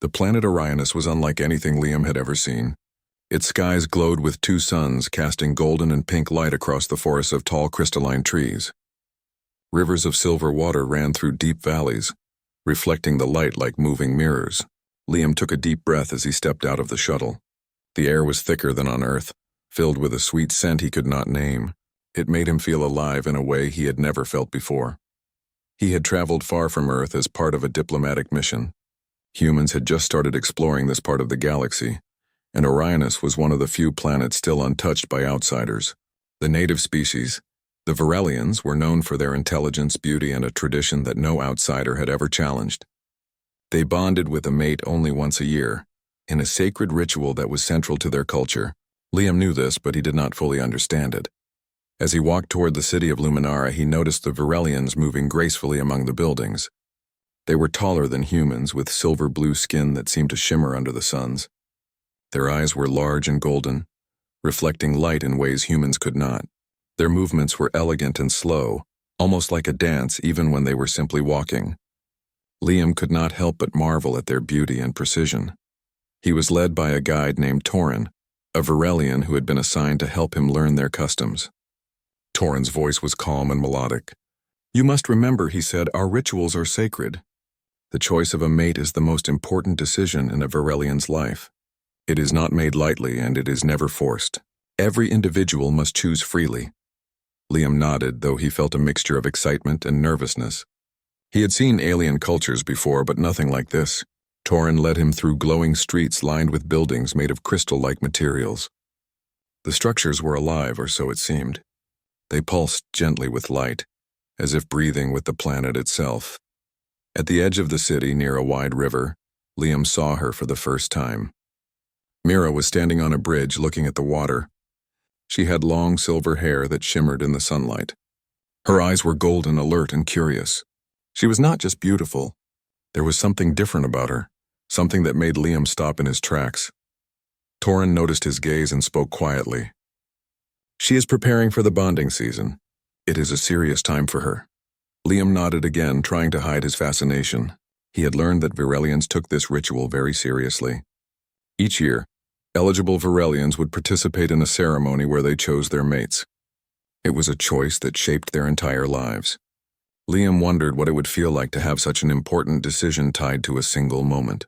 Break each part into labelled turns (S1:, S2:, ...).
S1: The planet Orionus was unlike anything Liam had ever seen. Its skies glowed with two suns, casting golden and pink light across the forests of tall crystalline trees. Rivers of silver water ran through deep valleys, reflecting the light like moving mirrors. Liam took a deep breath as he stepped out of the shuttle. The air was thicker than on Earth, filled with a sweet scent he could not name. It made him feel alive in a way he had never felt before. He had traveled far from Earth as part of a diplomatic mission. Humans had just started exploring this part of the galaxy, and Orionus was one of the few planets still untouched by outsiders. The native species, the Virelians, were known for their intelligence, beauty, and a tradition that no outsider had ever challenged. They bonded with a mate only once a year, in a sacred ritual that was central to their culture. Liam knew this, but he did not fully understand it. As he walked toward the city of Luminara, he noticed the Virelians moving gracefully among the buildings. They were taller than humans, with silver-blue skin that seemed to shimmer under the suns. Their eyes were large and golden, reflecting light in ways humans could not. Their movements were elegant and slow, almost like a dance even when they were simply walking. Liam could not help but marvel at their beauty and precision. He was led by a guide named Torin, a Virelian who had been assigned to help him learn their customs. Torin's voice was calm and melodic. "You must remember," he said, "our rituals are sacred. The choice of a mate is the most important decision in a Virelian's life. It is not made lightly, and it is never forced. Every individual must choose freely." Liam nodded, though he felt a mixture of excitement and nervousness. He had seen alien cultures before, but nothing like this. Torin led him through glowing streets lined with buildings made of crystal-like materials. The structures were alive, or so it seemed. They pulsed gently with light, as if breathing with the planet itself. At the edge of the city, near a wide river, Liam saw her for the first time. Mira was standing on a bridge looking at the water. She had long silver hair that shimmered in the sunlight. Her eyes were golden, alert, and curious. She was not just beautiful. There was something different about her, something that made Liam stop in his tracks. Torin noticed his gaze and spoke quietly. "She is preparing for the bonding season. It is a serious time for her." Liam nodded again, trying to hide his fascination. He had learned that Virelians took this ritual very seriously. Each year, eligible Virelians would participate in a ceremony where they chose their mates. It was a choice that shaped their entire lives. Liam wondered what it would feel like to have such an important decision tied to a single moment.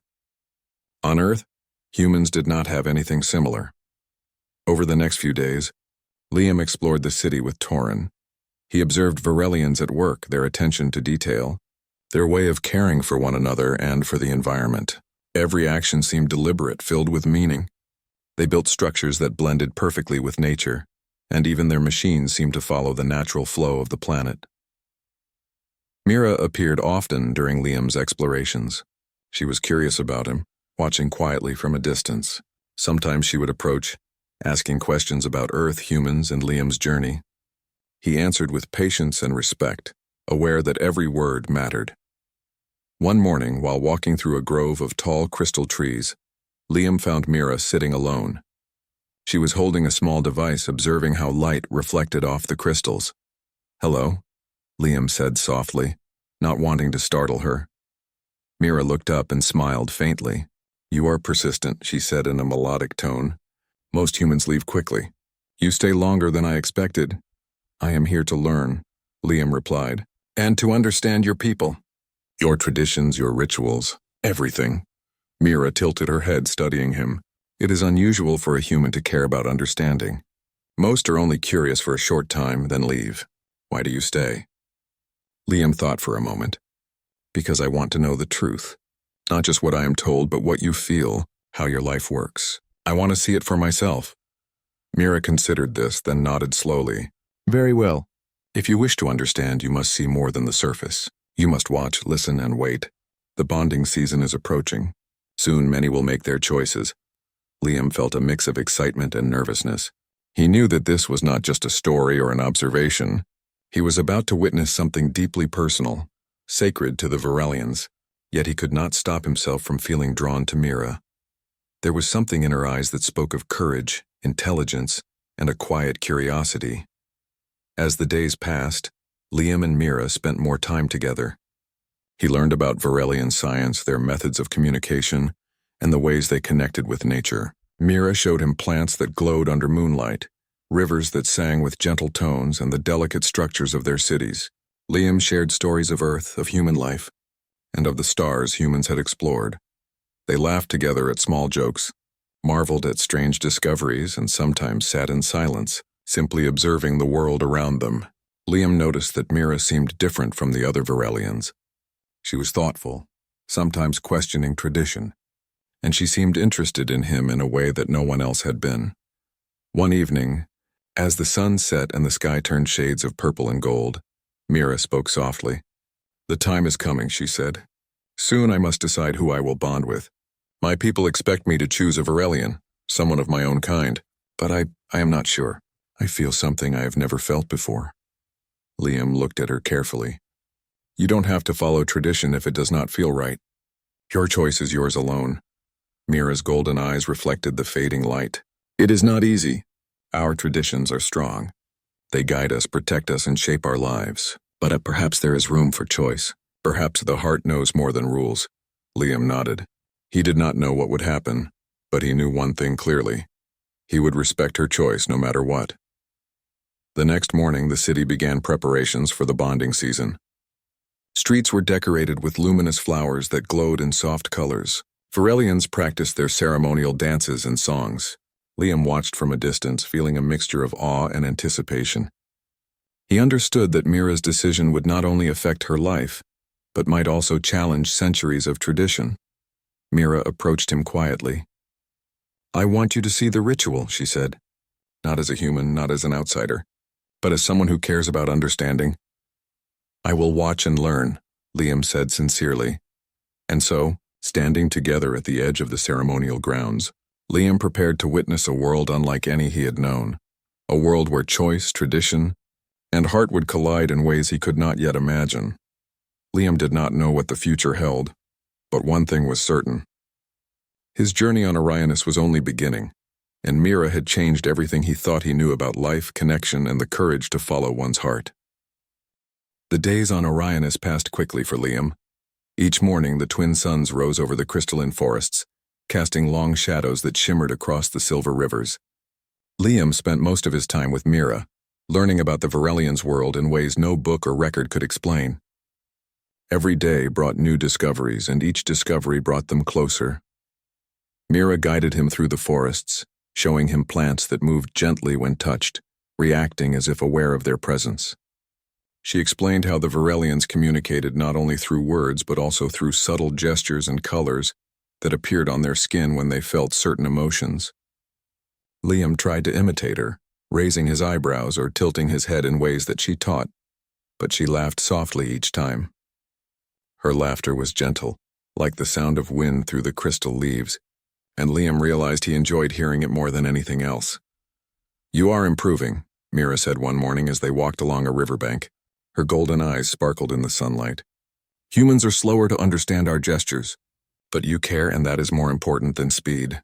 S1: On Earth, humans did not have anything similar. Over the next few days, Liam explored the city with Torin. He observed Virelians at work, their attention to detail, their way of caring for one another and for the environment. Every action seemed deliberate, filled with meaning. They built structures that blended perfectly with nature, and even their machines seemed to follow the natural flow of the planet. Mira appeared often during Liam's explorations. She was curious about him, watching quietly from a distance. Sometimes she would approach, asking questions about Earth, humans, and Liam's journey. He answered with patience and respect, aware that every word mattered. One morning, while walking through a grove of tall crystal trees, Liam found Mira sitting alone. She was holding a small device, observing how light reflected off the crystals. "Hello," Liam said softly, not wanting to startle her. Mira looked up and smiled faintly. "You are persistent," she said in a melodic tone. "Most humans leave quickly. You stay longer than I expected." "I am here to learn," Liam replied, "and to understand your people. Your traditions, your rituals, everything." Mira tilted her head, studying him. "It is unusual for a human to care about understanding. Most are only curious for a short time, then leave. Why do you stay?" Liam thought for a moment. "Because I want to know the truth. Not just what I am told, but what you feel, how your life works. I want to see it for myself." Mira considered this, then nodded slowly. "Very well. If you wish to understand, you must see more than the surface. You must watch, listen, and wait. The bonding season is approaching. Soon many will make their choices." Liam felt a mix of excitement and nervousness. He knew that this was not just a story or an observation. He was about to witness something deeply personal, sacred to the Virelians, yet he could not stop himself from feeling drawn to Mira. There was something in her eyes that spoke of courage, intelligence, and a quiet curiosity. As the days passed, Liam and Mira spent more time together. He learned about Virelian science, their methods of communication, and the ways they connected with nature. Mira showed him plants that glowed under moonlight, rivers that sang with gentle tones, and the delicate structures of their cities. Liam shared stories of Earth, of human life, and of the stars humans had explored. They laughed together at small jokes, marveled at strange discoveries, and sometimes sat in silence, simply observing the world around them. Liam noticed that Mira seemed different from the other Varelians. She was thoughtful, sometimes questioning tradition, and she seemed interested in him in a way that no one else had been. One evening, as the sun set and the sky turned shades of purple and gold, Mira spoke softly. "The time is coming," she said. "Soon I must decide who I will bond with. My people expect me to choose a Varelian, someone of my own kind, but I am not sure. I feel something I have never felt before." Liam looked at her carefully. "You don't have to follow tradition if it does not feel right. Your choice is yours alone." Mira's golden eyes reflected the fading light. "It is not easy. Our traditions are strong. They guide us, protect us, and shape our lives. But perhaps there is room for choice. Perhaps the heart knows more than rules." Liam nodded. He did not know what would happen, but he knew one thing clearly. He would respect her choice no matter what. The next morning, the city began preparations for the bonding season. Streets were decorated with luminous flowers that glowed in soft colors. Varelians practiced their ceremonial dances and songs. Liam watched from a distance, feeling a mixture of awe and anticipation. He understood that Mira's decision would not only affect her life, but might also challenge centuries of tradition. Mira approached him quietly. "I want you to see the ritual," she said. "Not as a human, not as an outsider, but as someone who cares about understanding." "I will watch and learn," Liam said sincerely. And so, standing together at the edge of the ceremonial grounds, Liam prepared to witness a world unlike any he had known. A world where choice, tradition, and heart would collide in ways he could not yet imagine. Liam did not know what the future held, but one thing was certain. His journey on Orionis was only beginning, and Mira had changed everything he thought he knew about life, connection, and the courage to follow one's heart. The days on Orionis passed quickly for Liam. Each morning, the twin suns rose over the crystalline forests, casting long shadows that shimmered across the silver rivers. Liam spent most of his time with Mira, learning about the Varelians' world in ways no book or record could explain. Every day brought new discoveries, and each discovery brought them closer. Mira guided him through the forests, showing him plants that moved gently when touched, reacting as if aware of their presence. She explained how the Varelians communicated not only through words but also through subtle gestures and colors that appeared on their skin when they felt certain emotions. Liam tried to imitate her, raising his eyebrows or tilting his head in ways that she taught, but she laughed softly each time. Her laughter was gentle, like the sound of wind through the crystal leaves, and Liam realized he enjoyed hearing it more than anything else. "You are improving," Mira said one morning as they walked along a riverbank. Her golden eyes sparkled in the sunlight. "Humans are slower to understand our gestures, but you care, and that is more important than speed."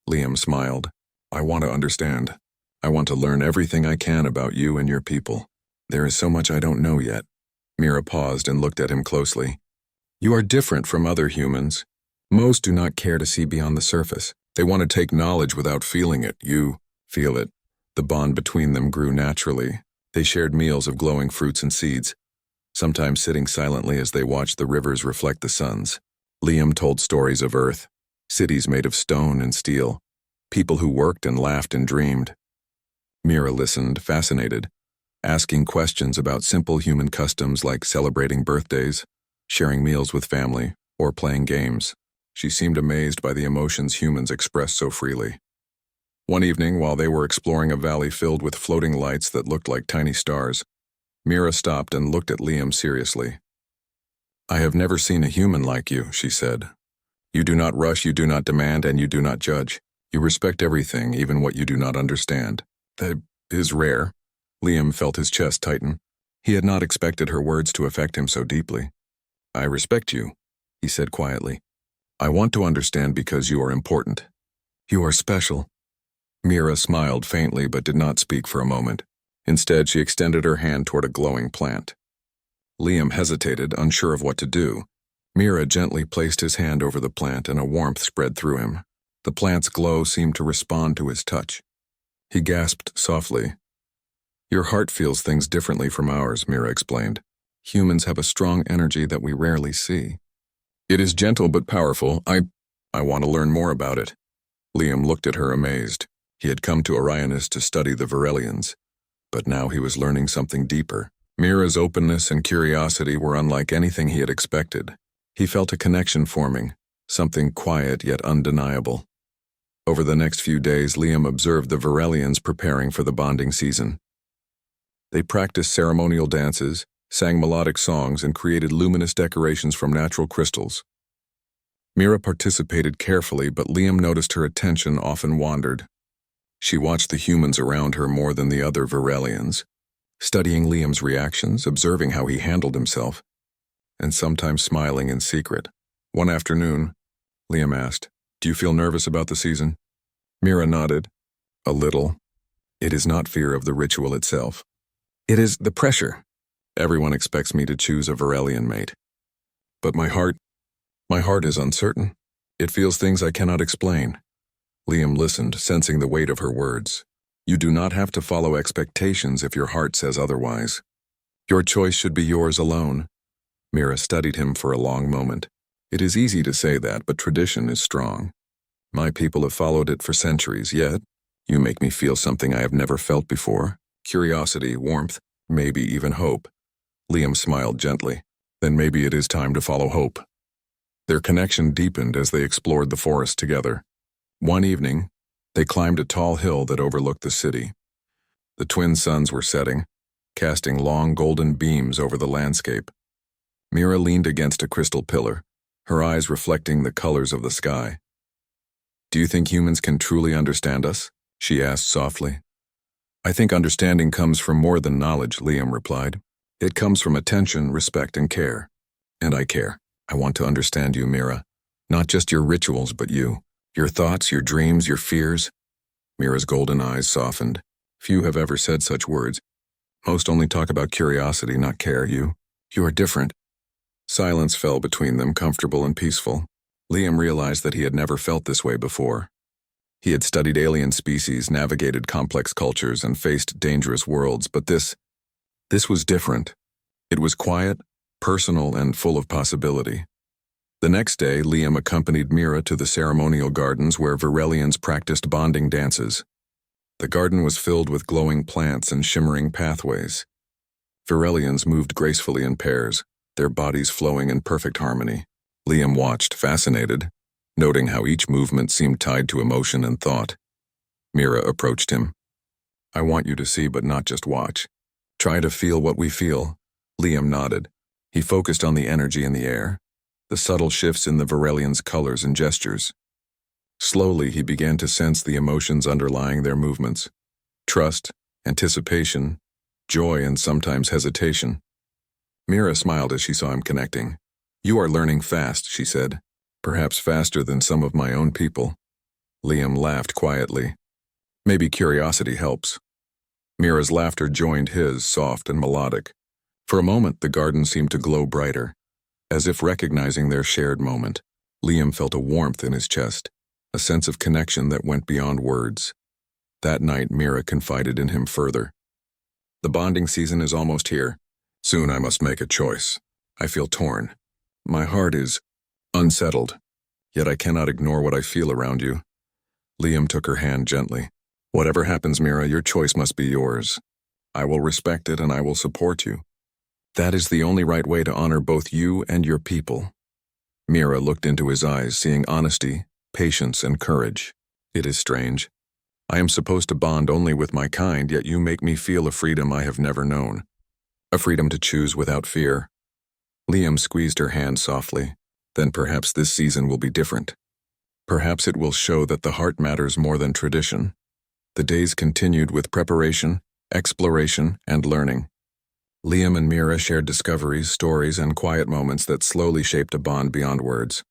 S1: Liam smiled. "I want to understand. I want to learn everything I can about you and your people. There is so much I don't know yet." Mira paused and looked at him closely. "You are different from other humans. Most do not care to see beyond the surface. They want to take knowledge without feeling it. You feel it." The bond between them grew naturally. They shared meals of glowing fruits and seeds, sometimes sitting silently as they watched the rivers reflect the suns. Liam told stories of Earth, cities made of stone and steel, people who worked and laughed and dreamed. Mira listened, fascinated, asking questions about simple human customs like celebrating birthdays, sharing meals with family, or playing games. She seemed amazed by the emotions humans express so freely. One evening, while they were exploring a valley filled with floating lights that looked like tiny stars, Mira stopped and looked at Liam seriously. "I have never seen a human like you," she said. "You do not rush, you do not demand, and you do not judge. You respect everything, even what you do not understand. That is rare." Liam felt his chest tighten. He had not expected her words to affect him so deeply. "I respect you," he said quietly. "I want to understand because you are important. You are special." Mira smiled faintly but did not speak for a moment. Instead, she extended her hand toward a glowing plant. Liam hesitated, unsure of what to do. Mira gently placed his hand over the plant and a warmth spread through him. The plant's glow seemed to respond to his touch. He gasped softly. "Your heart feels things differently from ours," Mira explained. "Humans have a strong energy that we rarely see. It is gentle but powerful. I want to learn more about it." Liam looked at her amazed. He had come to Orionis to study the Varelians, but now he was learning something deeper. Mira's openness and curiosity were unlike anything he had expected. He felt a connection forming, something quiet yet undeniable. Over the next few days, Liam observed the Varelians preparing for the bonding season. They practiced ceremonial dances, sang melodic songs, and created luminous decorations from natural crystals. Mira participated carefully, but Liam noticed her attention often wandered. She watched the humans around her more than the other Varelians, studying Liam's reactions, observing how he handled himself, and sometimes smiling in secret. One afternoon, Liam asked, "Do you feel nervous about the season?" Mira nodded. "A little. It is not fear of the ritual itself. It is the pressure. Everyone expects me to choose a Varelian mate. But my heart is uncertain. It feels things I cannot explain." Liam listened, sensing the weight of her words. "You do not have to follow expectations if your heart says otherwise. Your choice should be yours alone." Mira studied him for a long moment. "It is easy to say that, but tradition is strong. My people have followed it for centuries, yet you make me feel something I have never felt before. Curiosity, warmth, maybe even hope." Liam smiled gently. "Then maybe it is time to follow hope." Their connection deepened as they explored the forest together. One evening, they climbed a tall hill that overlooked the city. The twin suns were setting, casting long golden beams over the landscape. Mira leaned against a crystal pillar, her eyes reflecting the colors of the sky. "Do you think humans can truly understand us?" she asked softly. "I think understanding comes from more than knowledge," Liam replied. "It comes from attention, respect, and care. And I care. I want to understand you, Mira. Not just your rituals, but you. Your thoughts, your dreams, your fears." Mira's golden eyes softened. "Few have ever said such words. Most only talk about curiosity, not care. You are different." Silence fell between them, comfortable and peaceful. Liam realized that he had never felt this way before. He had studied alien species, navigated complex cultures, and faced dangerous worlds, but this was different. It was quiet, personal, and full of possibility. The next day, Liam accompanied Mira to the ceremonial gardens where Varelians practiced bonding dances. The garden was filled with glowing plants and shimmering pathways. Varelians moved gracefully in pairs, their bodies flowing in perfect harmony. Liam watched, fascinated, noting how each movement seemed tied to emotion and thought. Mira approached him. "I want you to see, but not just watch. Try to feel what we feel." Liam nodded. He focused on the energy in the air, the subtle shifts in the Varelians' colors and gestures. Slowly, he began to sense the emotions underlying their movements: trust, anticipation, joy, and sometimes hesitation. Mira smiled as she saw him connecting. "You are learning fast," she said. "Perhaps faster than some of my own people." Liam laughed quietly. "Maybe curiosity helps." Mira's laughter joined his, soft and melodic. For a moment, the garden seemed to glow brighter. As if recognizing their shared moment, Liam felt a warmth in his chest, a sense of connection that went beyond words. That night, Mira confided in him further. "The bonding season is almost here. Soon I must make a choice. I feel torn. My heart is unsettled, yet I cannot ignore what I feel around you." Liam took her hand gently. "Whatever happens, Mira, your choice must be yours. I will respect it and I will support you. That is the only right way to honor both you and your people." Mira looked into his eyes, seeing honesty, patience, and courage. "It is strange. I am supposed to bond only with my kind, yet you make me feel a freedom I have never known. A freedom to choose without fear." Liam squeezed her hand softly. "Then perhaps this season will be different. Perhaps it will show that the heart matters more than tradition." The days continued with preparation, exploration, and learning. Liam and Mira shared discoveries, stories, and quiet moments that slowly shaped a bond beyond words.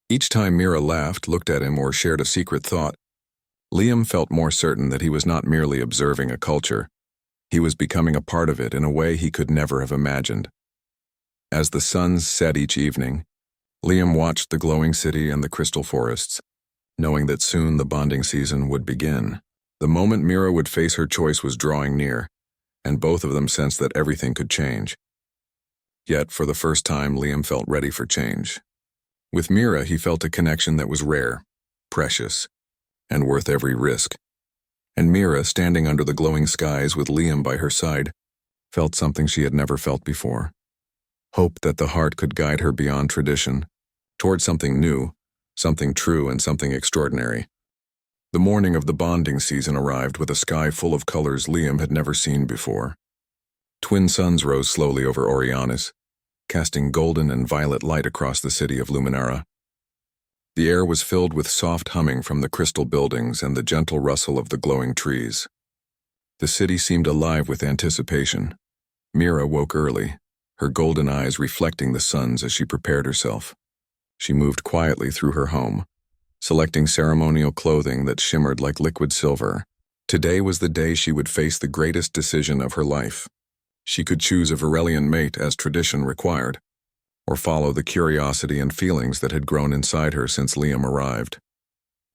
S1: Each time Mira laughed, looked at him, or shared a secret thought, Liam felt more certain that he was not merely observing a culture. He was becoming a part of it in a way he could never have imagined. As the suns set each evening, Liam watched the glowing city and the crystal forests, knowing that soon the bonding season would begin. The moment Mira would face her choice was drawing near, and both of them sensed that everything could change. Yet, for the first time, Liam felt ready for change. With Mira, he felt a connection that was rare, precious, and worth every risk. And Mira, standing under the glowing skies with Liam by her side, felt something she had never felt before. Hope that the heart could guide her beyond tradition, toward something new, something true, and something extraordinary. The morning of the bonding season arrived with a sky full of colors Liam had never seen before. Twin suns rose slowly over Orianis, casting golden and violet light across the city of Luminara. The air was filled with soft humming from the crystal buildings and the gentle rustle of the glowing trees. The city seemed alive with anticipation. Mira woke early, her golden eyes reflecting the suns as she prepared herself. She moved quietly through her home, selecting ceremonial clothing that shimmered like liquid silver. Today was the day she would face the greatest decision of her life. She could choose a Varelian mate as tradition required, or follow the curiosity and feelings that had grown inside her since Liam arrived.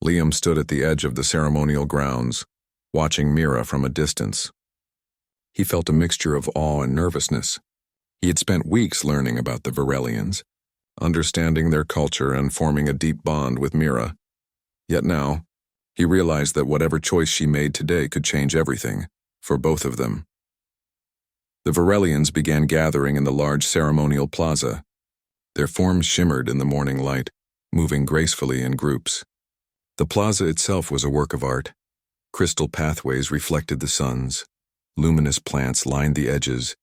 S1: Liam stood at the edge of the ceremonial grounds, watching Mira from a distance. He felt a mixture of awe and nervousness. He had spent weeks learning about the Varelians, understanding their culture and forming a deep bond with Mira. Yet now, he realized that whatever choice she made today could change everything, for both of them. The Varelians began gathering in the large ceremonial plaza. Their forms shimmered in the morning light, moving gracefully in groups. The plaza itself was a work of art. Crystal pathways reflected the suns, luminous plants lined the edges,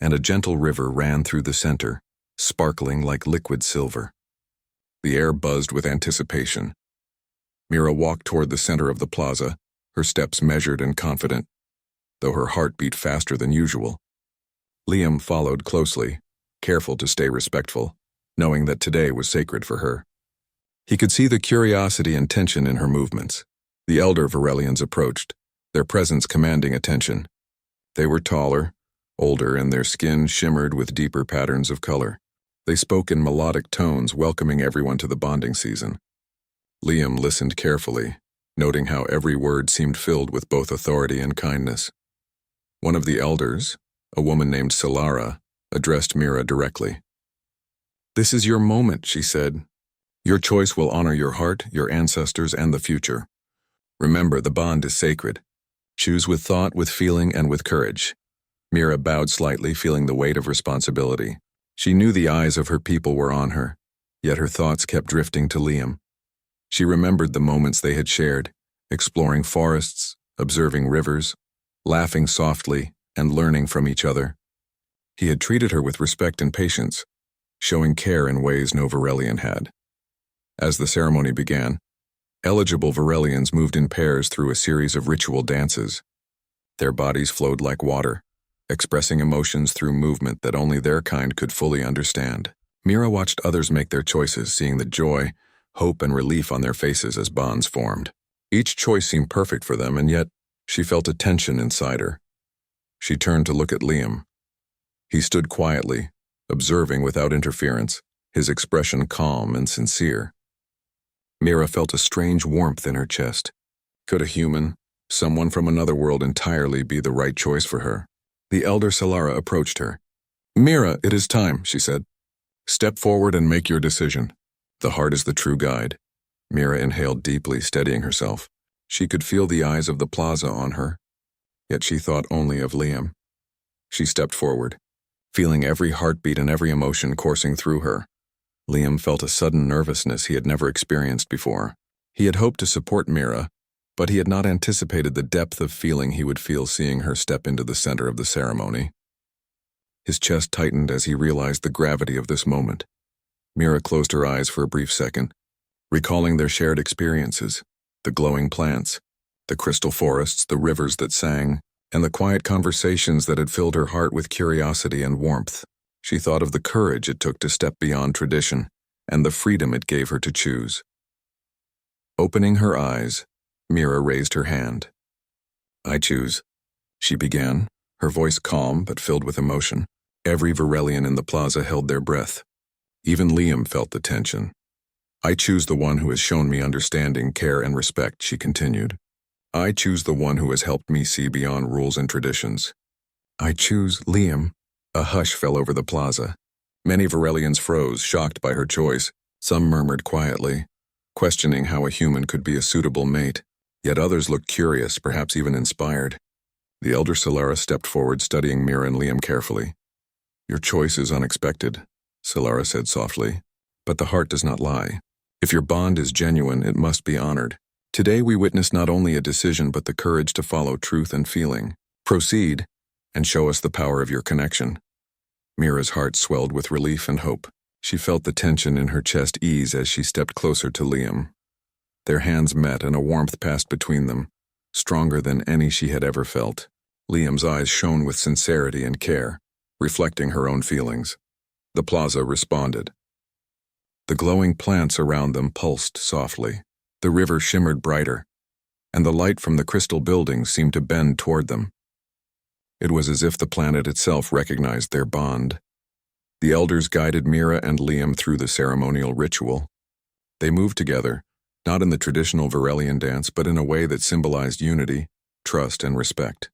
S1: and a gentle river ran through the center, sparkling like liquid silver. The air buzzed with anticipation. Mira walked toward the center of the plaza, her steps measured and confident, though her heart beat faster than usual. Liam followed closely, careful to stay respectful, knowing that today was sacred for her. He could see the curiosity and tension in her movements. The elder Varelians approached, their presence commanding attention. They were taller, older, and their skin shimmered with deeper patterns of color. They spoke in melodic tones, welcoming everyone to the bonding season. Liam listened carefully, noting how every word seemed filled with both authority and kindness. One of the elders, a woman named Solara, addressed Mira directly. "This is your moment," she said. "Your choice will honor your heart, your ancestors, and the future. Remember, the bond is sacred. Choose with thought, with feeling, and with courage." Mira bowed slightly, feeling the weight of responsibility. She knew the eyes of her people were on her, yet her thoughts kept drifting to Liam. She remembered the moments they had shared, exploring forests, observing rivers, laughing softly, and learning from each other. He had treated her with respect and patience, showing care in ways no Varelian had. As the ceremony began, eligible Varelians moved in pairs through a series of ritual dances. Their bodies flowed like water, expressing emotions through movement that only their kind could fully understand. Mira watched others make their choices, seeing the joy, hope, and relief on their faces as bonds formed. Each choice seemed perfect for them, and yet she felt a tension inside her. She turned to look at Liam. He stood quietly, observing without interference, his expression calm and sincere. Mira felt a strange warmth in her chest. Could a human, someone from another world entirely, be the right choice for her? The elder Solara approached her. "Mira, it is time," she said. "Step forward and make your decision. The heart is the true guide." Mira inhaled deeply, steadying herself. She could feel the eyes of the plaza on her, yet she thought only of Liam. She stepped forward, feeling every heartbeat and every emotion coursing through her. Liam felt a sudden nervousness he had never experienced before. He had hoped to support Mira, but he had not anticipated the depth of feeling he would feel seeing her step into the center of the ceremony. His chest tightened as he realized the gravity of this moment. Mira closed her eyes for a brief second, recalling their shared experiences, the glowing plants, the crystal forests, the rivers that sang, and the quiet conversations that had filled her heart with curiosity and warmth. She thought of the courage it took to step beyond tradition, and the freedom it gave her to choose. Opening her eyes, Mira raised her hand. "I choose," she began, her voice calm but filled with emotion. Every Varelian in the plaza held their breath. Even Liam felt the tension. "I choose the one who has shown me understanding, care, and respect," she continued. "I choose the one who has helped me see beyond rules and traditions." "I choose Liam." A hush fell over the plaza. Many Varelians froze, shocked by her choice. Some murmured quietly, questioning how a human could be a suitable mate. Yet others looked curious, perhaps even inspired. The elder Solara stepped forward, studying Mira and Liam carefully. "Your choice is unexpected," Solara said softly, "but the heart does not lie. If your bond is genuine, it must be honored. Today we witness not only a decision but the courage to follow truth and feeling. Proceed, and show us the power of your connection." Mira's heart swelled with relief and hope. She felt the tension in her chest ease as she stepped closer to Liam. Their hands met and a warmth passed between them, stronger than any she had ever felt. Liam's eyes shone with sincerity and care, reflecting her own feelings. The plaza responded. The glowing plants around them pulsed softly. The river shimmered brighter, and the light from the crystal buildings seemed to bend toward them. It was as if the planet itself recognized their bond. The elders guided Mira and Liam through the ceremonial ritual. They moved together, not in the traditional Varelian dance, but in a way that symbolized unity, trust, and respect.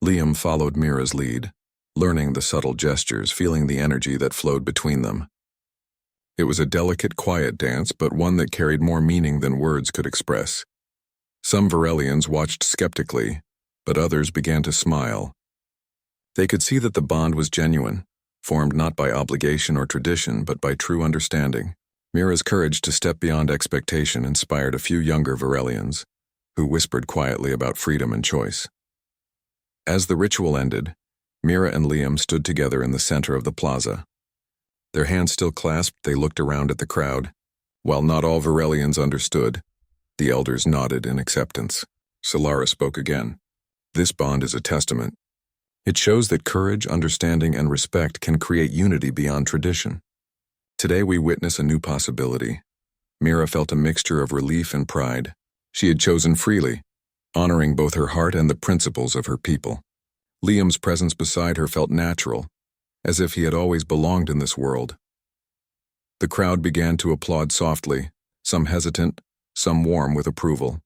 S1: Liam followed Mira's lead, learning the subtle gestures, feeling the energy that flowed between them. It was a delicate, quiet dance, but one that carried more meaning than words could express. Some Varelians watched skeptically, but others began to smile. They could see that the bond was genuine, formed not by obligation or tradition, but by true understanding. Mira's courage to step beyond expectation inspired a few younger Varelians, who whispered quietly about freedom and choice. As the ritual ended, Mira and Liam stood together in the center of the plaza. Their hands still clasped, they looked around at the crowd. While not all Varelians understood, the elders nodded in acceptance. Solara spoke again. "This bond is a testament. It shows that courage, understanding, and respect can create unity beyond tradition. Today we witness a new possibility." Mira felt a mixture of relief and pride. She had chosen freely, honoring both her heart and the principles of her people. Liam's presence beside her felt natural, as if he had always belonged in this world. The crowd began to applaud softly, some hesitant, some warm with approval.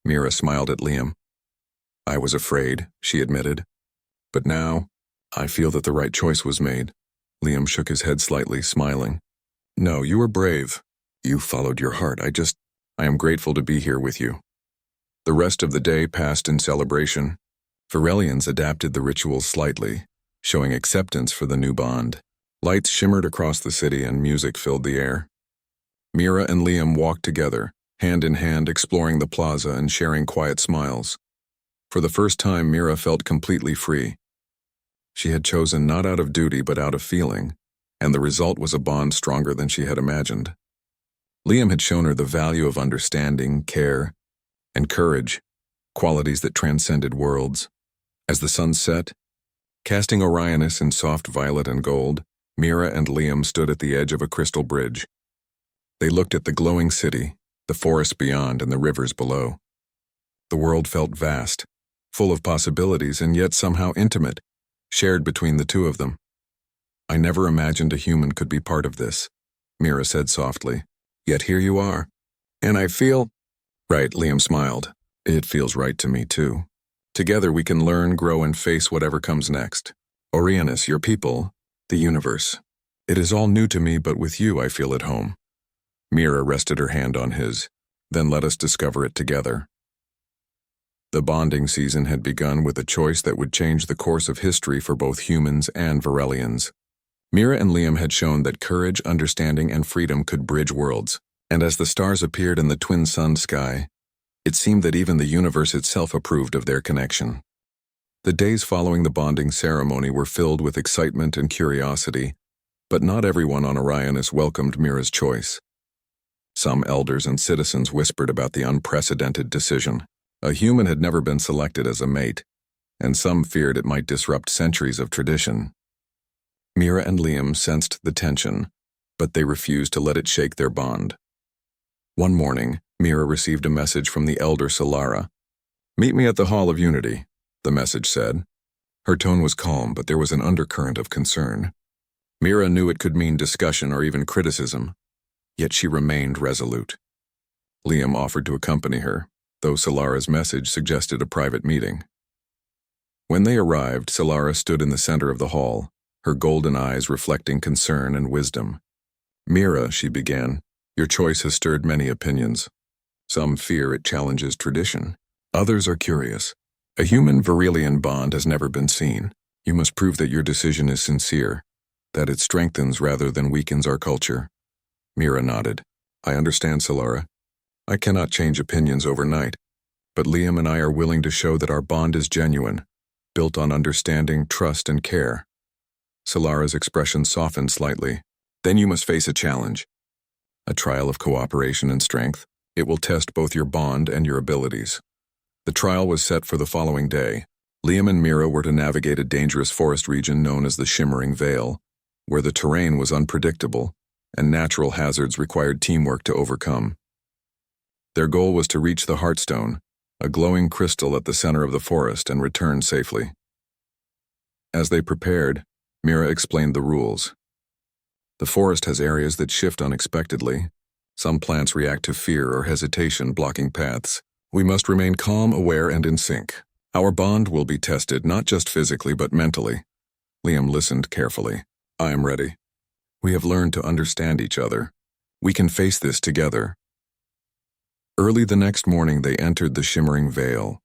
S1: Mira smiled at Liam. "I was afraid," she admitted. "But now, I feel that the right choice was made." Liam shook his head slightly, smiling. "No, you were brave. You followed your heart. I am grateful to be here with you." The rest of the day passed in celebration. Varelians adapted the rituals slightly, showing acceptance for the new bond. Lights shimmered across the city and music filled the air. Mira and Liam walked together, hand in hand, exploring the plaza and sharing quiet smiles. For the first time, Mira felt completely free. She had chosen not out of duty but out of feeling, and the result was a bond stronger than she had imagined. Liam had shown her the value of understanding, care, and courage, qualities that transcended worlds. As the sun set, casting Orionis in soft violet and gold, Mira and Liam stood at the edge of a crystal bridge. They looked at the glowing city, the forest beyond, and the rivers below. The world felt vast, full of possibilities, and yet somehow intimate, shared between the two of them. "I never imagined a human could be part of this," Mira said softly. "Yet here you are. And I feel—" "Right," Liam smiled. "It feels right to me, too. Together we can learn, grow, and face whatever comes next. Orionis, your people, the universe. It is all new to me, but with you I feel at home." Mira rested her hand on his. "Then let us discover it together." The bonding season had begun with a choice that would change the course of history for both humans and Varelians. Mira and Liam had shown that courage, understanding, and freedom could bridge worlds, and as the stars appeared in the twin sun sky, it seemed that even the universe itself approved of their connection. The days following the bonding ceremony were filled with excitement and curiosity, but not everyone on Orionis welcomed Mira's choice. Some elders and citizens whispered about the unprecedented decision. A human had never been selected as a mate, and some feared it might disrupt centuries of tradition. Mira and Liam sensed the tension, but they refused to let it shake their bond. One morning, Mira received a message from the elder Solara. "Meet me at the Hall of Unity," the message said. Her tone was calm, but there was an undercurrent of concern. Mira knew it could mean discussion or even criticism, yet she remained resolute. Liam offered to accompany her, though Solara's message suggested a private meeting. When they arrived, Solara stood in the center of the hall, her golden eyes reflecting concern and wisdom. "Mira," she began, "your choice has stirred many opinions. Some fear it challenges tradition. Others are curious. A human-Virelian bond has never been seen. You must prove that your decision is sincere, that it strengthens rather than weakens our culture." Mira nodded. "I understand, Solara. I cannot change opinions overnight, but Liam and I are willing to show that our bond is genuine, built on understanding, trust, and care." Solara's expression softened slightly. "Then you must face a challenge. A trial of cooperation and strength. It will test both your bond and your abilities." The trial was set for the following day. Liam and Mira were to navigate a dangerous forest region known as the Shimmering Vale, where the terrain was unpredictable and natural hazards required teamwork to overcome. Their goal was to reach the Heartstone, a glowing crystal at the center of the forest, and return safely. As they prepared, Mira explained the rules. The forest has areas that shift unexpectedly. Some plants react to fear or hesitation, blocking paths. We must remain calm, aware, and in sync. Our bond will be tested not just physically but mentally. Liam listened carefully. "I am ready. We have learned to understand each other. We can face this together." Early the next morning they entered the Shimmering Vale.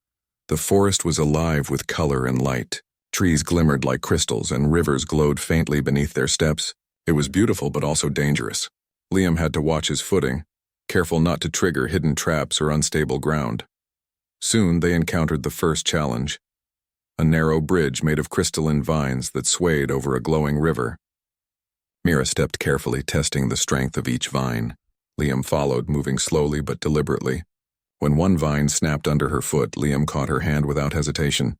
S1: The forest was alive with color and light. Trees glimmered like crystals and rivers glowed faintly beneath their steps. It was beautiful but also dangerous. Liam had to watch his footing, careful not to trigger hidden traps or unstable ground. Soon they encountered the first challenge, a narrow bridge made of crystalline vines that swayed over a glowing river. Mira stepped carefully, testing the strength of each vine. Liam followed, moving slowly but deliberately. When one vine snapped under her foot, Liam caught her hand without hesitation.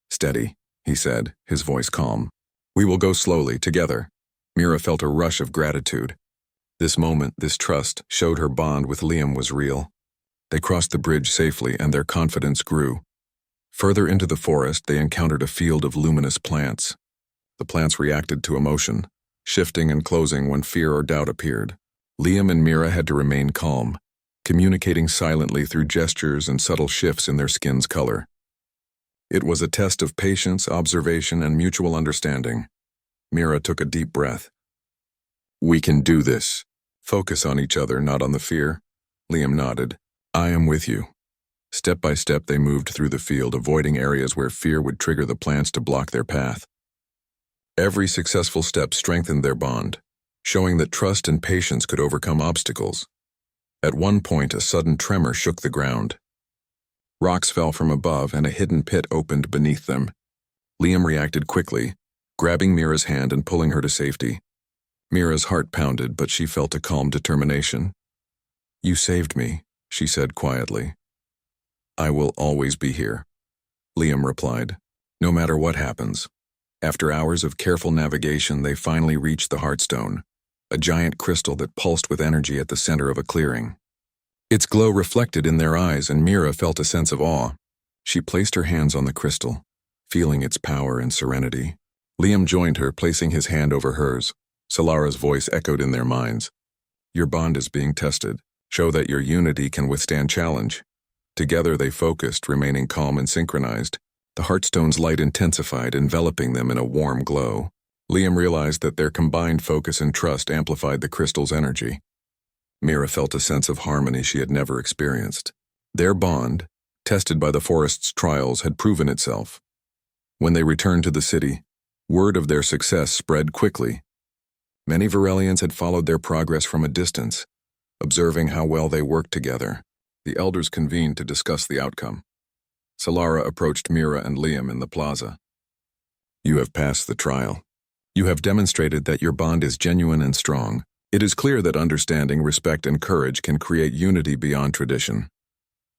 S1: "Steady," he said, his voice calm. "We will go slowly, together." Mira felt a rush of gratitude. This moment, this trust, showed her bond with Liam was real. They crossed the bridge safely, and their confidence grew. Further into the forest, they encountered a field of luminous plants. The plants reacted to emotion, shifting and closing when fear or doubt appeared. Liam and Mira had to remain calm, communicating silently through gestures and subtle shifts in their skin's color. It was a test of patience, observation, and mutual understanding. Mira took a deep breath. "We can do this. Focus on each other, not on the fear." Liam nodded. "I am with you." Step by step they moved through the field, avoiding areas where fear would trigger the plants to block their path. Every successful step strengthened their bond, showing that trust and patience could overcome obstacles. At one point, a sudden tremor shook the ground. Rocks fell from above and a hidden pit opened beneath them. Liam reacted quickly, grabbing Mira's hand and pulling her to safety. Mira's heart pounded, but she felt a calm determination. "You saved me," she said quietly. "I will always be here," Liam replied, "no matter what happens." After hours of careful navigation, they finally reached the Heartstone, a giant crystal that pulsed with energy at the center of a clearing. Its glow reflected in their eyes, and Mira felt a sense of awe. She placed her hands on the crystal, feeling its power and serenity. Liam joined her, placing his hand over hers. Solara's voice echoed in their minds. "Your bond is being tested. Show that your unity can withstand challenge." Together they focused, remaining calm and synchronized. The Heartstone's light intensified, enveloping them in a warm glow. Liam realized that their combined focus and trust amplified the crystal's energy. Mira felt a sense of harmony she had never experienced. Their bond, tested by the forest's trials, had proven itself. When they returned to the city, word of their success spread quickly. Many Virelians had followed their progress from a distance, observing how well they worked together. The elders convened to discuss the outcome. Solara approached Mira and Liam in the plaza. "You have passed the trial. You have demonstrated that your bond is genuine and strong. It is clear that understanding, respect, and courage can create unity beyond tradition."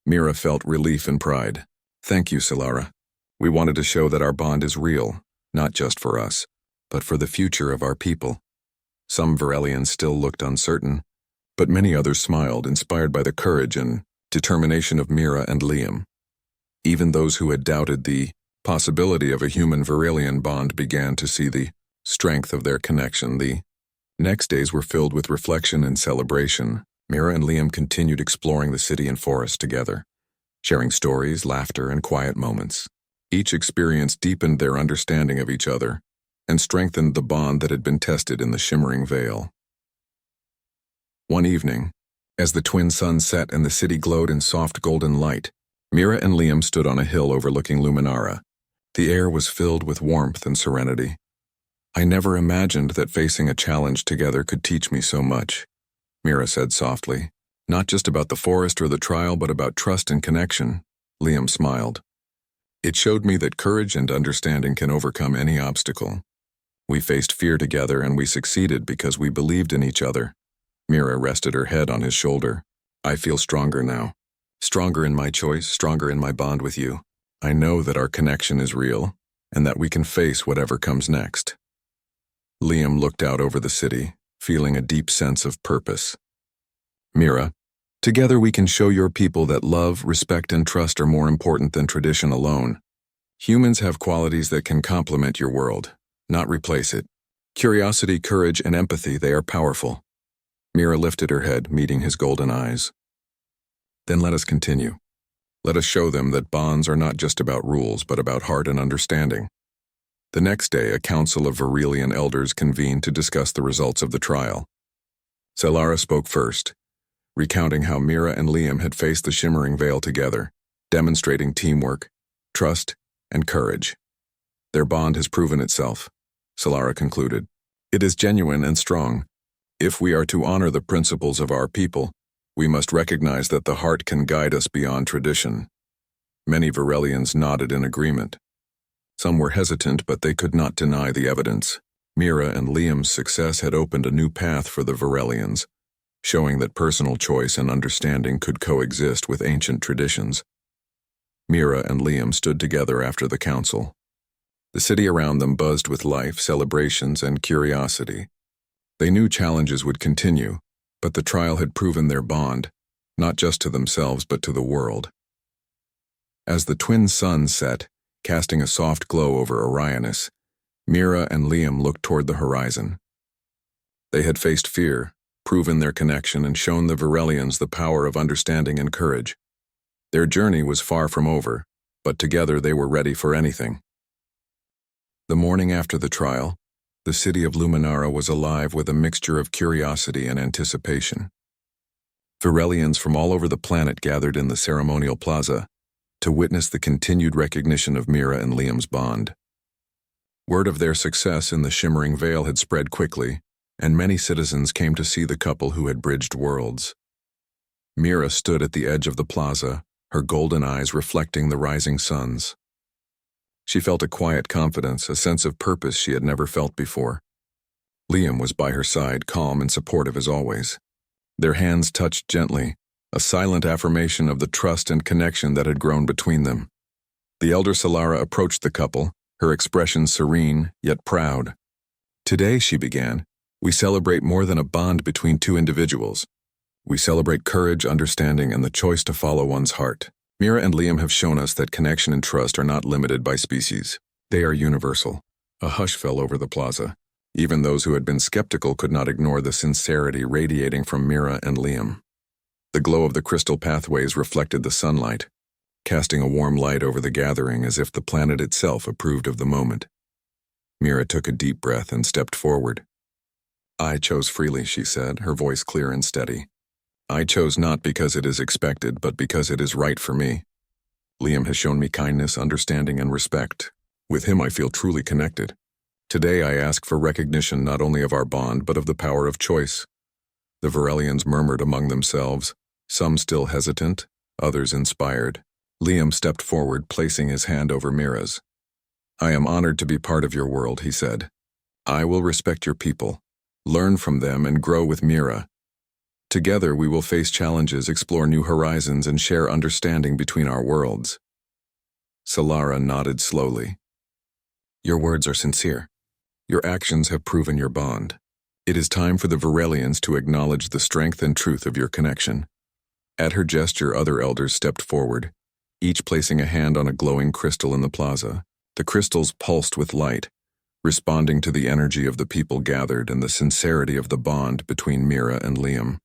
S1: Mira felt relief and pride. "Thank you, Solara. We wanted to show that our bond is real, not just for us, but for the future of our people." Some Virelians still looked uncertain, but many others smiled, inspired by the courage and determination of Mira and Liam. Even those who had doubted the possibility of a human-Virelian bond began to see the strength of their connection. The next days were filled with reflection and celebration. Mira and Liam continued exploring the city and forest together, sharing stories, laughter, and quiet moments. Each experience deepened their understanding of each other and strengthened the bond that had been tested in the shimmering veil. One evening, as the twin suns set and the city glowed in soft golden light, Mira and Liam stood on a hill overlooking Luminara. The air was filled with warmth and serenity. "I never imagined that facing a challenge together could teach me so much," Mira said softly. "Not just about the forest or the trial, but about trust and connection." Liam smiled. "It showed me that courage and understanding can overcome any obstacle. We faced fear together and we succeeded because we believed in each other." Mira rested her head on his shoulder. "I feel stronger now. Stronger in my choice, stronger in my bond with you. I know that our connection is real and that we can face whatever comes next." Liam looked out over the city, feeling a deep sense of purpose. "Mira, together we can show your people that love, respect, and trust are more important than tradition alone. Humans have qualities that can complement your world, not replace it. Curiosity, courage, and empathy, they are powerful." Mira lifted her head, meeting his golden eyes. "Then let us continue. Let us show them that bonds are not just about rules, but about heart and understanding." The next day, a council of Virelian elders convened to discuss the results of the trial. Solara spoke first, recounting how Mira and Liam had faced the shimmering veil together, demonstrating teamwork, trust, and courage. "Their bond has proven itself," Solara concluded. "It is genuine and strong. If we are to honor the principles of our people, we must recognize that the heart can guide us beyond tradition." Many Virelians nodded in agreement. Some were hesitant, but they could not deny the evidence. Mira and Liam's success had opened a new path for the Virelians, showing that personal choice and understanding could coexist with ancient traditions. Mira and Liam stood together after the council. The city around them buzzed with life, celebrations, and curiosity. They knew challenges would continue, but the trial had proven their bond, not just to themselves but to the world. As the twin suns set, casting a soft glow over Orionis, Mira and Liam looked toward the horizon. They had faced fear, proven their connection, and shown the Virelians the power of understanding and courage. Their journey was far from over, but together they were ready for anything. The morning after the trial, the city of Luminara was alive with a mixture of curiosity and anticipation. Virelians from all over the planet gathered in the ceremonial plaza to witness the continued recognition of Mira and Liam's bond. Word of their success in the shimmering veil had spread quickly, and many citizens came to see the couple who had bridged worlds. Mira stood at the edge of the plaza, her golden eyes reflecting the rising suns. She felt a quiet confidence, a sense of purpose she had never felt before. Liam was by her side, calm and supportive as always. Their hands touched gently, a silent affirmation of the trust and connection that had grown between them. The elder Solara approached the couple, her expression serene, yet proud. "Today," she began, "we celebrate more than a bond between two individuals. We celebrate courage, understanding, and the choice to follow one's heart. Mira and Liam have shown us that connection and trust are not limited by species. They are universal." A hush fell over the plaza. Even those who had been skeptical could not ignore the sincerity radiating from Mira and Liam. The glow of the crystal pathways reflected the sunlight, casting a warm light over the gathering as if the planet itself approved of the moment. Mira took a deep breath and stepped forward. "I chose freely," she said, her voice clear and steady. "I chose not because it is expected, but because it is right for me. Liam has shown me kindness, understanding, and respect. With him I feel truly connected. Today I ask for recognition not only of our bond, but of the power of choice." The Virelians murmured among themselves, some still hesitant, others inspired. Liam stepped forward, placing his hand over Mira's. "I am honored to be part of your world," he said. "I will respect your people, learn from them, and grow with Mira. Together we will face challenges, explore new horizons, and share understanding between our worlds." Solara nodded slowly. "Your words are sincere. Your actions have proven your bond. It is time for the Virelians to acknowledge the strength and truth of your connection." At her gesture, other elders stepped forward, each placing a hand on a glowing crystal in the plaza. The crystals pulsed with light, responding to the energy of the people gathered and the sincerity of the bond between Mira and Liam.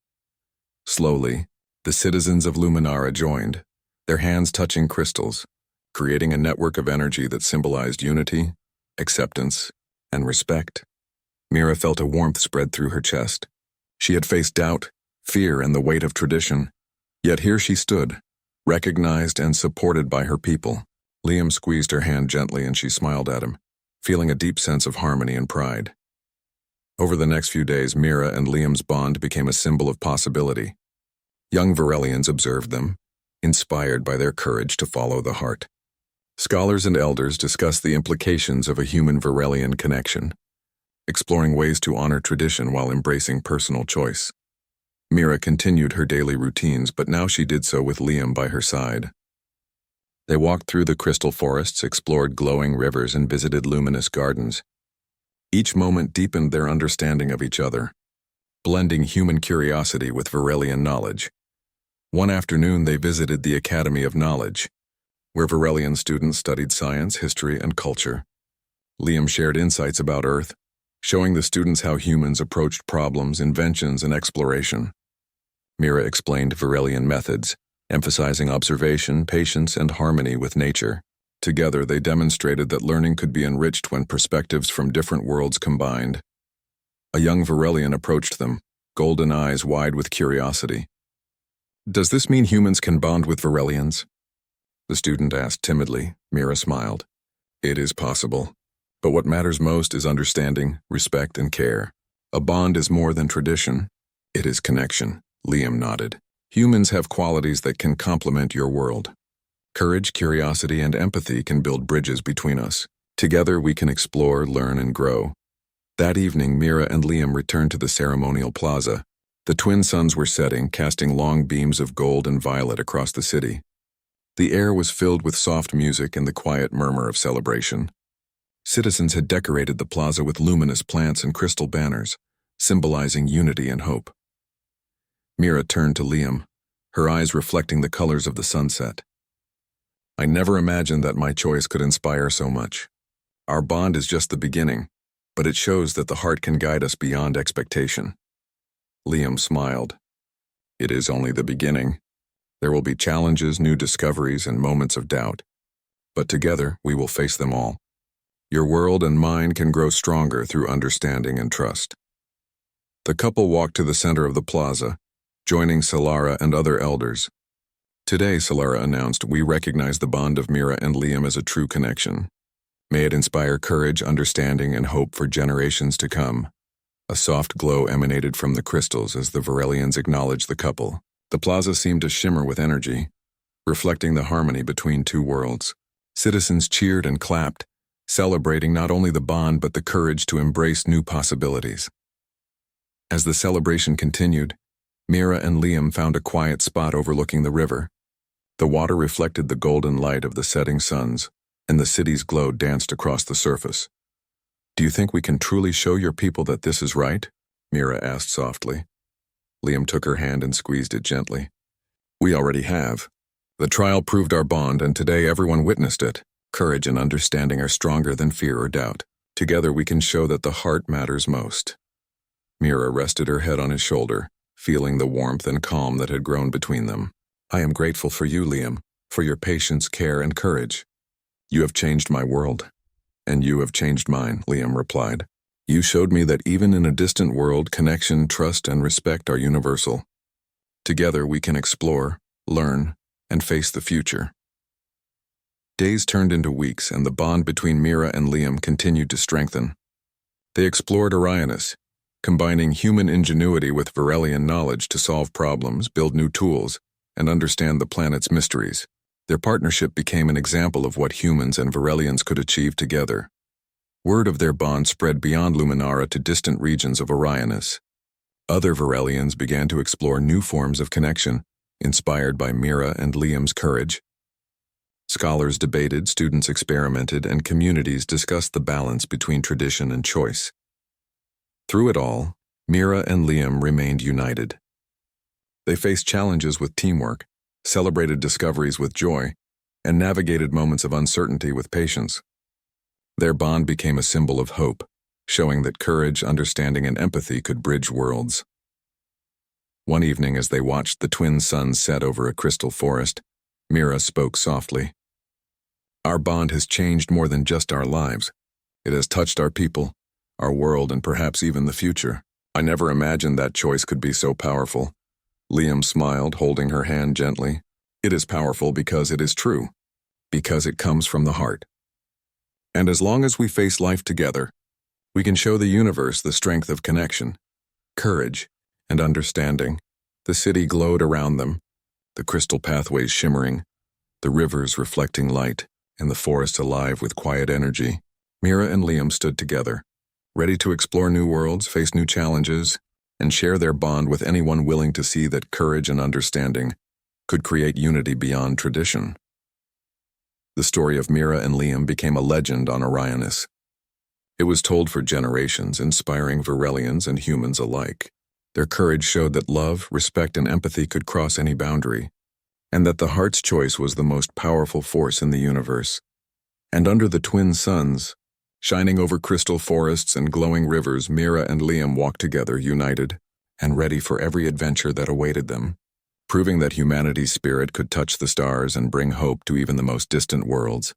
S1: Slowly, the citizens of Luminara joined, their hands touching crystals, creating a network of energy that symbolized unity, acceptance, and respect. Mira felt a warmth spread through her chest. She had faced doubt, fear, and the weight of tradition, yet here she stood, recognized and supported by her people. Liam squeezed her hand gently and she smiled at him, feeling a deep sense of harmony and pride. Over the next few days, Mira and Liam's bond became a symbol of possibility. Young Varelians observed them, inspired by their courage to follow the heart. Scholars and elders discussed the implications of a human-Varelian connection, exploring ways to honor tradition while embracing personal choice. Mira continued her daily routines, but now she did so with Liam by her side. They walked through the crystal forests, explored glowing rivers, and visited luminous gardens. Each moment deepened their understanding of each other, blending human curiosity with Varelian knowledge. One afternoon, they visited the Academy of Knowledge, where Varelian students studied science, history, and culture. Liam shared insights about Earth, showing the students how humans approached problems, inventions, and exploration. Mira explained Varelian methods, emphasizing observation, patience, and harmony with nature. Together, they demonstrated that learning could be enriched when perspectives from different worlds combined. A young Varelian approached them, golden eyes wide with curiosity. "Does this mean humans can bond with Varelians?" the student asked timidly. Mira smiled. "It is possible. But what matters most is understanding, respect, and care. A bond is more than tradition. It is connection." Liam nodded. "Humans have qualities that can complement your world. Courage, curiosity, and empathy can build bridges between us. Together we can explore, learn, and grow." That evening, Mira and Liam returned to the ceremonial plaza. The twin suns were setting, casting long beams of gold and violet across the city. The air was filled with soft music and the quiet murmur of celebration. Citizens had decorated the plaza with luminous plants and crystal banners, symbolizing unity and hope. Mira turned to Liam, her eyes reflecting the colors of the sunset. "I never imagined that my choice could inspire so much. Our bond is just the beginning, but it shows that the heart can guide us beyond expectation." Liam smiled. "It is only the beginning. There will be challenges, new discoveries, and moments of doubt. But together, we will face them all. Your world and mine can grow stronger through understanding and trust." The couple walked to the center of the plaza, joining Solara and other elders. "Today," Solara announced, "we recognize the bond of Mira and Liam as a true connection. May it inspire courage, understanding, and hope for generations to come." A soft glow emanated from the crystals as the Varelians acknowledged the couple. The plaza seemed to shimmer with energy, reflecting the harmony between two worlds. Citizens cheered and clapped, celebrating not only the bond but the courage to embrace new possibilities. As the celebration continued, Mira and Liam found a quiet spot overlooking the river. The water reflected the golden light of the setting suns, and the city's glow danced across the surface. "Do you think we can truly show your people that this is right?" Mira asked softly. Liam took her hand and squeezed it gently. "We already have. The trial proved our bond, and today everyone witnessed it. Courage and understanding are stronger than fear or doubt. Together we can show that the heart matters most." Mira rested her head on his shoulder, feeling the warmth and calm that had grown between them. "I am grateful for you, Liam, for your patience, care, and courage. You have changed my world." "And you have changed mine," Liam replied. "You showed me that even in a distant world, connection, trust, and respect are universal. Together we can explore, learn, and face the future." Days turned into weeks, and the bond between Mira and Liam continued to strengthen. They explored Orionis, combining human ingenuity with Varelian knowledge to solve problems, build new tools, and understand the planet's mysteries. Their partnership became an example of what humans and Varelians could achieve together. Word of their bond spread beyond Luminara to distant regions of Orionis. Other Varelians began to explore new forms of connection, inspired by Mira and Liam's courage. Scholars debated, students experimented, and communities discussed the balance between tradition and choice. Through it all, Mira and Liam remained united. They faced challenges with teamwork, celebrated discoveries with joy, and navigated moments of uncertainty with patience. Their bond became a symbol of hope, showing that courage, understanding, and empathy could bridge worlds. One evening, as they watched the twin suns set over a crystal forest, Mira spoke softly. "Our bond has changed more than just our lives. It has touched our people, our world, and perhaps even the future. I never imagined that choice could be so powerful." Liam smiled, holding her hand gently. "It is powerful because it is true, because it comes from the heart. And as long as we face life together, we can show the universe the strength of connection, courage, and understanding." The city glowed around them, the crystal pathways shimmering, the rivers reflecting light, and the forest alive with quiet energy. Mira and Liam stood together, ready to explore new worlds, face new challenges, and share their bond with anyone willing to see that courage and understanding could create unity beyond tradition. The story of Mira and Liam became a legend on Orionis. It was told for generations, inspiring Varelians and humans alike. Their courage showed that love, respect, and empathy could cross any boundary, and that the heart's choice was the most powerful force in the universe. And under the twin suns, shining over crystal forests and glowing rivers, Mira and Liam walked together, united and ready for every adventure that awaited them, proving that humanity's spirit could touch the stars and bring hope to even the most distant worlds.